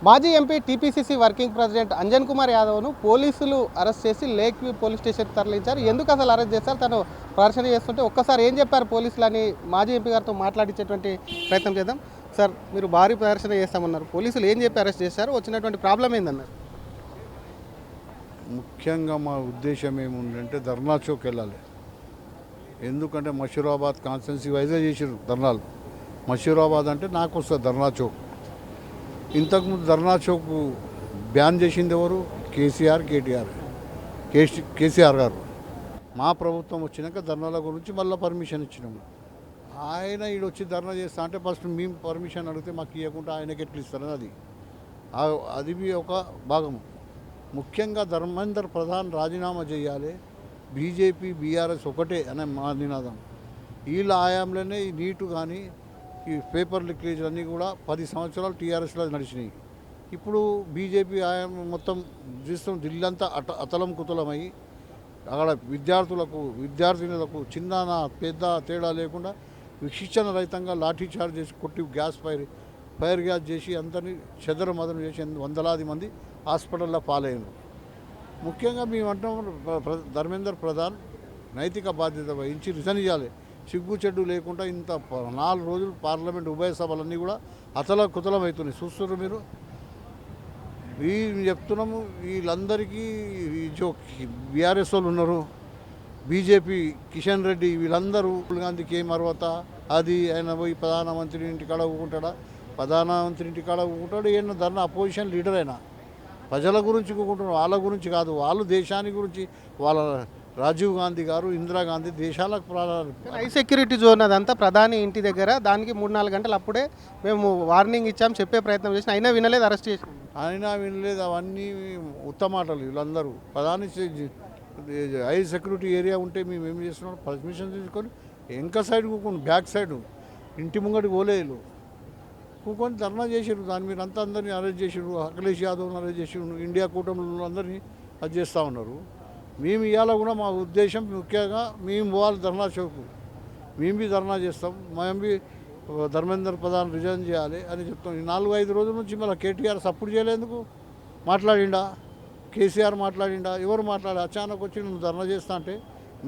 మాజీ MP TPCC working president Anjan Kumar యాదవ్ను పోలీసులు అరెస్ట్ చేసి లేక్ వ్యూ పోలీస్ స్టేషన్కి తరలించారు. ఎందుకు అసలు అరెస్ట్ చేస్తారు, తను ప్రదర్శన చేస్తుంటే ఒక్కసారి ఏం చెప్పారు పోలీసులు అని మాజీ ఎంపీ గారితో మాట్లాడించేటువంటి ప్రయత్నం చేద్దాం. సార్, మీరు భారీ ప్రదర్శన చేస్తామన్నారు, పోలీసులు ఏం చెప్పి అరెస్ట్ చేశారు, వచ్చినటువంటి ప్రాబ్లం ఏందన్నారు? ముఖ్యంగా మా ఉద్దేశం ఏముందంటే ధర్నా చౌక్ వెళ్ళాలి. ఎందుకంటే మషూరాబాద్ కాన్స్టిట్యున్సీ వైజే చేసారు ధర్నాలు. మషూరాబాద్ అంటే నాకు వస్తుంది ధర్నా చౌక్. ఇంతకుముందు ధర్నా చౌక్ బ్యాన్ చేసింది ఎవరు? కేసీఆర్, కేసీఆర్ గారు. మా ప్రభుత్వం వచ్చినాక ధర్నాల గురించి మళ్ళీ పర్మిషన్ ఇచ్చినాము. ఆయన ఈడొచ్చి ధర్నా చేస్తా అంటే ఫస్ట్ మేము పర్మిషన్ అడిగితే మాకు ఇవ్వకుండా ఆయనకి ఎట్లు ఇస్తారని అది ఒక భాగము. ముఖ్యంగా ధర్మేందర్ ప్రధాన్ రాజీనామా చేయాలి, బీజేపీ బీఆర్ఎస్ ఒకటే అనే మా నినాదం. వీళ్ళ ఆయాంలోనే ఈ నీటు కానీ ఈ పేపర్ లీకేజ్ అన్నీ కూడా 10 సంవత్సరాలు టీఆర్ఎస్లో నడిచినాయి. ఇప్పుడు బీజేపీ ఆయాం మొత్తం చూస్తాం, ఢిల్లీ అంతా అతలం కుతలమై అక్కడ విద్యార్థినులకు చిన్న పెద్ద తేడా లేకుండా విశిక్షణ రహితంగా లాఠీ చార్జ్ చేసి కొట్టి ఫైర్ గ్యాస్ చేసి అందరినీ చెదరమదనం చేసి వందలాది మంది హాస్పిటల్లో పాలయ్యారు. ముఖ్యంగా మేమంటాం ధర్మేందర్ ప్రధాన్ నైతిక బాధ్యత వహించి రిజైన్ చేయాలి. సిగ్గు చెడ్డు లేకుండా ఇంత 4 రోజులు పార్లమెంట్ ఉభయ సభలన్నీ కూడా కుతలం అవుతున్నాయి. చూస్తున్నారు మీరు. చెప్తున్నాము వీళ్ళందరికీ బీఆర్ఎస్ వాళ్ళు ఉన్నారు, బీజేపీ కిషన్ రెడ్డి వీళ్ళందరూ గాంధీకి ఏం అర్హత అది ఆయన పోయి ప్రధానమంత్రి ఇంటికాడ ఊకుంటాడా? ప్రధానమంత్రి ఇంటికాడ ఊకుంటాడు. ఏమన్నా ధర్నా అపోజిషన్ లీడర్ అయినా ప్రజల గురించి ఊకుంటున్నారు, వాళ్ళ గురించి కాదు. వాళ్ళు దేశానికి గురించి వాళ్ళ రాజీవ్ గాంధీ గారు, ఇందిరాగాంధీ దేశాలకు ప్రాణాలు. హై సెక్యూరిటీ జోన్ అదంతా ప్రధాని ఇంటి దగ్గర, దానికి 3-4 గంటలు అప్పుడే మేము వార్నింగ్ ఇచ్చాం, చెప్పే ప్రయత్నం చేసినా అయినా వినలేదు, అరెస్ట్ చేసి అయినా వినలేదు. అవన్నీ ఉత్తమాటలు. వీళ్ళందరూ ప్రధాని హై సెక్యూరిటీ ఏరియా ఉంటే మేము ఏం చేస్తున్నాం, పర్మిషన్ తీసుకొని ఇంకా సైడ్ కూకొని బ్యాక్ సైడ్ ఇంటి ముంగడికి పోలేదు కూకొని ధర్నా చేసారు. దాని మీరు అంతా అందరినీ అరెస్ట్ చేసారు. అఖిలేష్ యాదవ్ని అరెస్ట్ చేసారు. ఇండియా కూటమిలో అందరినీ అది చేస్తూ ఉన్నారు. మేము ఇవాళ కూడా మా ఉద్దేశం ముఖ్యంగా మేము పోవాలి ధర్నా చౌక్. మేము ధర్నా చేస్తాం. మేము ధర్మేందర్ ప్రధాన్ రిజైన్ చేయాలి అని చెప్తాం. ఈ 4-5 రోజుల నుంచి మళ్ళీ కేటీఆర్ సపోర్ట్ చేయలేందుకు? మాట్లాడిండా? కేసీఆర్ మాట్లాడిండా? ఎవరు మాట్లాడారు? అచానక్ వచ్చి నువ్వు ధర్నా చేస్తా అంటే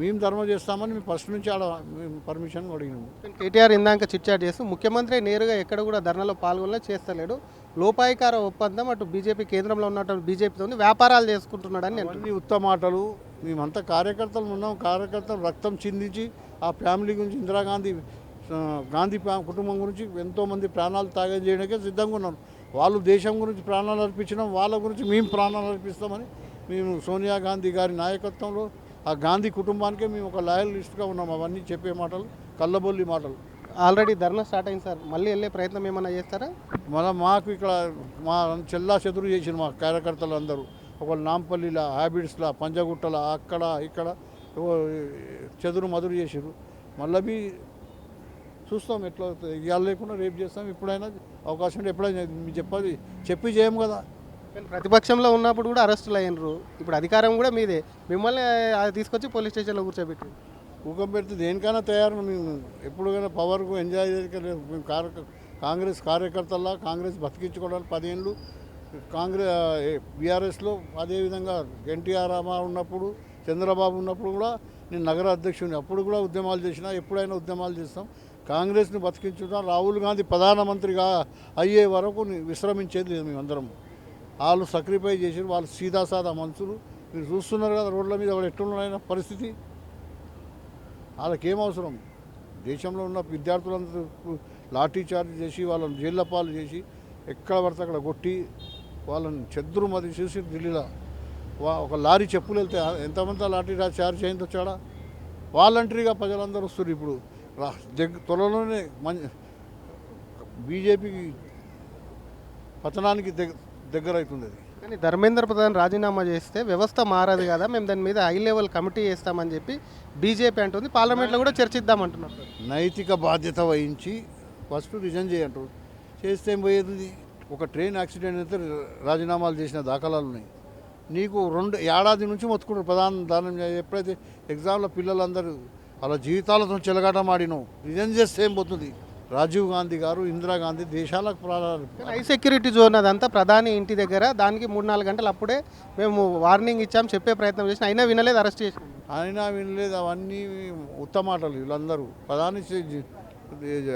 మేము ధర్నా చేస్తామని మేము ఫస్ట్ నుంచి మేము పర్మిషన్ అడిగినాము. కేటీఆర్ ఇందాక చిట్చాట్ చేస్తూ ముఖ్యమంత్రి నేరుగా ఎక్కడ కూడా ధర్నాలో పాల్గొనలే, చేస్తలేడు, లోపాయికార ఒప్పందం అటు బీజేపీ కేంద్రంలో ఉన్నటువంటి బీజేపీతో వ్యాపారాలు చేసుకుంటున్నాడని. అన్ని ఉత్తమాటలు. మేమంతా కార్యకర్తలు ఉన్నాం. కార్యకర్తలు రక్తం చిందించి ఆ ఫ్యామిలీ గురించి, ఇందిరాగాంధీ కుటుంబం గురించి ఎంతోమంది ప్రాణాలు త్యాగం చేయడానికే సిద్ధంగా ఉన్నాం. వాళ్ళు దేశం గురించి ప్రాణాలు అర్పించడం, వాళ్ళ గురించి మేము ప్రాణాలు అర్పిస్తామని మేము సోనియా గాంధీ గారి నాయకత్వంలో ఆ గాంధీ కుటుంబానికే మేము ఒక లాయలిస్ట్గా ఉన్నాం. అవన్నీ చెప్పే మాటలు కళ్ళబొల్లి మాటలు. ఆల్రెడీ ధర్నా స్టార్ట్ అయింది సార్, మళ్ళీ వెళ్ళే ప్రయత్నం ఏమన్నా చేస్తారా? మాకు ఇక్కడ మా చెల్లా చెదురు చేసిన మా కార్యకర్తలు అందరూ ఒకళ్ళు నాంపల్లిలా, హ్యాబిట్స్లా, పంజగుట్టల, అక్కడ ఇక్కడ చెదురు మదురు చేసారు. మళ్ళీ చూస్తాం ఎట్లా ఇవాళ లేకుండా రేపు చేస్తాం. ఎప్పుడైనా అవకాశం ఉంటే ఎప్పుడైనా చెప్పి చేయం కదా. ప్రతిపక్షంలో ఉన్నప్పుడు కూడా అరెస్టులు అయినరు, ఇప్పుడు అధికారం కూడా మీదే, మిమ్మల్ని తీసుకొచ్చి పోలీస్ స్టేషన్లో కూర్చోబెట్టి ఊకం పెడితే దేనికైనా తయారు. మేము ఎప్పుడుకైనా పవర్కు ఎంజాయ్ చేయలేదు. మేము కాంగ్రెస్ కార్యకర్తల్లా కాంగ్రెస్ బతికించుకోవడానికి 10 ఏళ్ళు బీఆర్ఎస్లో, అదేవిధంగా ఎన్టీఆర్ రామారావు ఉన్నప్పుడు, చంద్రబాబు ఉన్నప్పుడు కూడా నేను నగర అధ్యక్షుడిని. అప్పుడు కూడా ఉద్యమాలు చేసినా, ఎప్పుడైనా ఉద్యమాలు చేస్తాం. కాంగ్రెస్ని బతికించుకుంటాం. రాహుల్ గాంధీ ప్రధానమంత్రిగా అయ్యే వరకు విశ్రమించేది లేదు. మేమందరం వాళ్ళు సాక్రిఫై చేసి, వాళ్ళు సీదాసాదా మనుషులు. మీరు చూస్తున్నారు కదా రోడ్ల మీద వాళ్ళు ఎట్లున్నారైన పరిస్థితి. వాళ్ళకేం అవసరం? దేశంలో ఉన్న విద్యార్థులందరూ లాఠీ చార్జ్ చేసి, వాళ్ళని జైళ్ళ పాలు చేసి, ఎక్కడ పడితే అక్కడ కొట్టి వాళ్ళని చెద్దురు మది చూసి ఢిల్లీలో ఒక లారీ చెప్పులు వెళ్తే ఎంతమంది లాఠీ చార్జ్ అయింది వచ్చాడా? వాలంటరీగా ప్రజలందరూ వస్తారు. ఇప్పుడు త్వరలోనే బీజేపీకి పతనానికి దగ్గర అవుతుంది. కానీ ధర్మేంద్ర ప్రధాన్ రాజీనామా చేస్తే వ్యవస్థ మారదు కదా, మేము దాని మీద హై లెవెల్ కమిటీ చేస్తామని చెప్పి బీజేపీ అంటుంది. పార్లమెంట్లో కూడా చర్చిద్దామంటున్నారు. నైతిక బాధ్యత వహించి ఫస్ట్ రిజైన్ చేయంటారు. చేస్తే ఏం పోయేది? ఒక ట్రైన్ యాక్సిడెంట్ అయితే రాజీనామాలు చేసిన దాఖలాలు ఉన్నాయి. నీకు 2 ఏడాది నుంచి మొత్తుకుంటారు దానం. ఎప్పుడైతే ఎగ్జామ్లో పిల్లలందరూ వాళ్ళ జీవితాలతో చెలగాటం ఆడినో రిజైన్ చేస్తే ఏం పోతుంది? రాజీవ్ గాంధీ గారు, ఇందిరాగాంధీ దేశాలకు ప్రాణాలు. హై సెక్యూరిటీ జోన్ అదంతా ప్రధాని ఇంటి దగ్గర, దానికి 3-4 గంటలు అప్పుడే మేము వార్నింగ్ ఇచ్చాం, చెప్పే ప్రయత్నం చేసిన అయినా వినలేదు, అరెస్ట్ చేసినాం. అయినా వినలేదు. అవన్నీ ఉత్తమాటలు. వీళ్ళందరూ ప్రధాని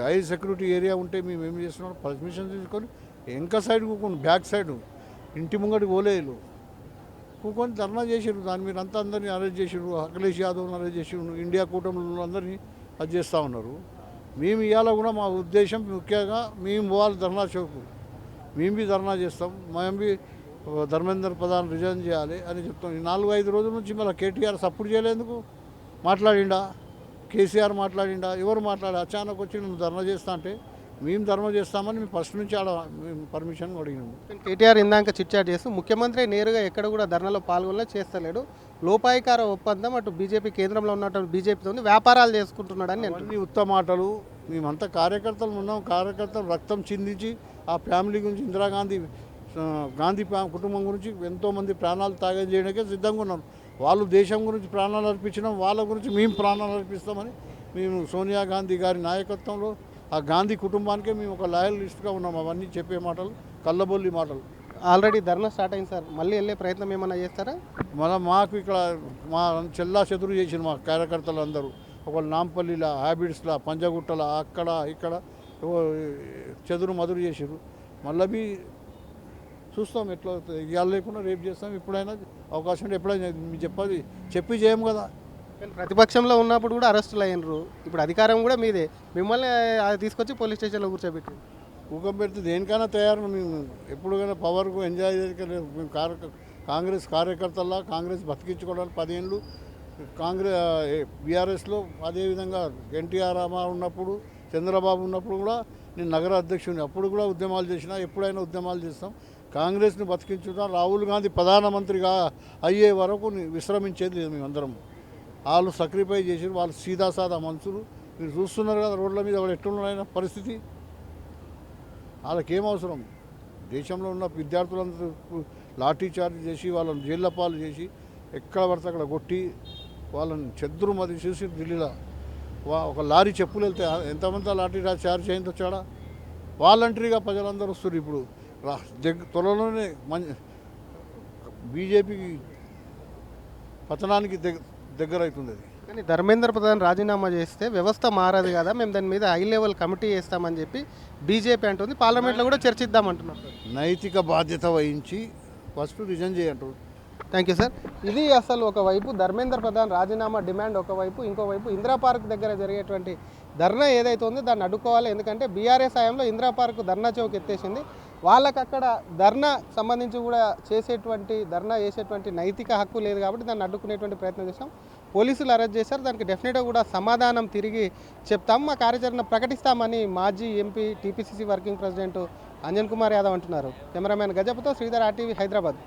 హై సెక్యూరిటీ ఏరియా ఉంటే మేము ఏం చేస్తున్నాం, పర్మిషన్ తీసుకొని వెనక సైడ్ కూకొని, బ్యాక్ సైడ్ ఇంటి ముంగటి పోలేదు కూకొని ధర్నా చేసిర్రు. దాని మీద అంతా అందరినీ అరెస్ట్ చేసిర్రు. అఖిలేష్ యాదవ్ని అరెస్ట్ చేసిర్రు. ఇండియా కూటమిలో అందరినీ అది చేస్తూ ఉన్నారు. మేము ఇవాళ కూడా మా ఉద్దేశం ముఖ్యంగా మేము పోవాలి ధర్నా చౌక్, మేము బి ధర్నా చేస్తాం, మేము బి ధర్మేంద్ర ప్రధాన్ రిజైన్ చేయాలి అని చెప్తాం. ఈ 4-5 రోజుల నుంచి మళ్ళీ కేటీఆర్ సపోర్ట్ చేయలేందుకు మాట్లాడిండా, కేసీఆర్ మాట్లాడిండా, ఎవరు మాట్లాడి అచానక్ వచ్చి నువ్వు ధర్నా చేస్తా అంటే మేము ధర్నా చేస్తామని మేము ఫస్ట్ నుంచి ఆడ మేము పర్మిషన్ అడిగినాము. కేటీఆర్ ఇందాక చిట్చాట్ చేస్తూ ముఖ్యమంత్రి నేరుగా ఎక్కడ కూడా ధర్నాలో పాల్గొనలే, చేస్తలేడు, లోపాయికార ఒప్పందం అటు బీజేపీ కేంద్రంలో ఉన్నటువంటి బీజేపీతో వ్యాపారాలు చేసుకుంటున్నాడని నేను. అన్ని ఉత్తమాటలు. మేమంతా కార్యకర్తలు ఉన్నాం. కార్యకర్తలు రక్తం చిందించి ఆ ఫ్యామిలీ గురించి, ఇందిరాగాంధీ గాంధీ కుటుంబం గురించి ఎంతోమంది ప్రాణాలు త్యాగం చేయడానికే సిద్ధంగా ఉన్నాం. వాళ్ళు దేశం గురించి ప్రాణాలు అర్పించడం, వాళ్ళ గురించి మేము ప్రాణాలు అర్పిస్తామని మేము సోనియా గాంధీ గారి నాయకత్వంలో ఆ గాంధీ కుటుంబానికే మేము ఒక లాయలిస్ట్గా ఉన్నాం. అవన్నీ చెప్పే మాటలు కళ్ళబొల్లి మాటలు. ఆల్రెడీ ధర్నా స్టార్ట్ అయింది సార్, మళ్ళీ వెళ్ళే ప్రయత్నం ఏమన్నా చేస్తారా? మాకు ఇక్కడ మా చెల్లా చెదురు చేసిన మా కార్యకర్తలు అందరూ, ఒకళ్ళు నాంపల్లిలా, హ్యాబిట్స్లా, పంజగుట్టల, అక్కడ ఇక్కడ చెదురు మదురు చేసారు. మళ్ళీ చూస్తాం ఎట్లా ఇవాళ లేకుండా రేపు చేస్తాం. ఎప్పుడైనా అవకాశం ఉంటే ఎప్పుడైనా మీరు చెప్పి చేయము కదా. కానీ ప్రతిపక్షంలో ఉన్నప్పుడు కూడా అరెస్టులు అయినరు, ఇప్పుడు అధికారం కూడా మీదే, మిమ్మల్ని తీసుకొచ్చి పోలీస్ స్టేషన్లో కూర్చోబెట్టి ఊకం పెడితే దేనికైనా తయారు. మేము ఎప్పుడుకైనా పవర్కు ఎంజాయ్ చేయలేదు. మేము కాంగ్రెస్ కార్యకర్తల్లా కాంగ్రెస్ బతికించుకోవడానికి 10 ఏళ్ళు బీఆర్ఎస్లో, అదేవిధంగా ఎన్టీఆర్ రామారావు ఉన్నప్పుడు, చంద్రబాబు ఉన్నప్పుడు కూడా నేను నగర అధ్యక్షుడిని, అప్పుడు కూడా ఉద్యమాలు చేసినా, ఎప్పుడైనా ఉద్యమాలు చేస్తాం. కాంగ్రెస్ని బతికించుకుంటాం. రాహుల్ గాంధీ ప్రధానమంత్రిగా అయ్యే వరకు విశ్రమించేది లేదు. మేమందరం వాళ్ళు సాక్రిఫై చేసి, వాళ్ళు సీదాసాదా మనుషులు. మీరు చూస్తున్నారు కదా రోడ్ల మీద వాళ్ళు ఎట్లున్నారైన పరిస్థితి. వాళ్ళకేం అవసరం? దేశంలో ఉన్న విద్యార్థులందరూ లాఠీ చార్జ్ చేసి, వాళ్ళని జైళ్ళ పాలు చేసి, ఎక్కడ పడితే అక్కడ కొట్టి వాళ్ళని చెద్దురు మది చూసి ఢిల్లీలో ఒక లారీ చెప్పులు వెళ్తే ఎంతమంది లాఠీ చార్జ్ అయింది వచ్చాడా. వాలంటరీగా ప్రజలందరూ వస్తారు. ఇప్పుడు త్వరలోనే బీజేపీకి పతనానికి దగ్గర అవుతుంది అది. కానీ ధర్మేంద్ర ప్రధాన్ రాజీనామా చేస్తే వ్యవస్థ మారదు కదా, మేము దాని మీద హై లెవెల్ కమిటీ చేస్తామని చెప్పి బీజేపీ అంటుంది. పార్లమెంట్లో కూడా చర్చిద్దామంటున్నాం. నైతిక బాధ్యత వహించి ఫస్ట్ రిజైన్ చేయంటారు. Thank you sir. ఇది అసలు ఒకవైపు ధర్మేంద్ర ప్రధాన్ రాజీనామా డిమాండ్ ఒకవైపు, ఇంకోవైపు ఇందిరా పార్క్ దగ్గర జరిగేటువంటి ధర్నా ఏదైతే ఉందో దాన్ని అడ్డుకోవాలి. ఎందుకంటే బీఆర్ఎస్ హయాంలో ఇందిరా పార్క్ ధర్నా చౌక్ ఎత్తేసింది. వాళ్ళకి అక్కడ ధర్నా సంబంధించి కూడా ధర్నా చేసేటువంటి నైతిక హక్కు లేదు కాబట్టి దాన్ని అడ్డుకునేటువంటి ప్రయత్నం చేస్తాం. పోలీసులు అరెస్ట్ చేశారు, దానికి డెఫినెట్గా కూడా సమాధానం తిరిగి చెప్తాం, మా కార్యాచరణ ప్రకటిస్తామని మాజీ MP TPCC working president Anjan Kumar Yadav అంటున్నారు. కెమెరామ్యాన్ గజపతో శ్రీధర్, RTV, హైదరాబాద్.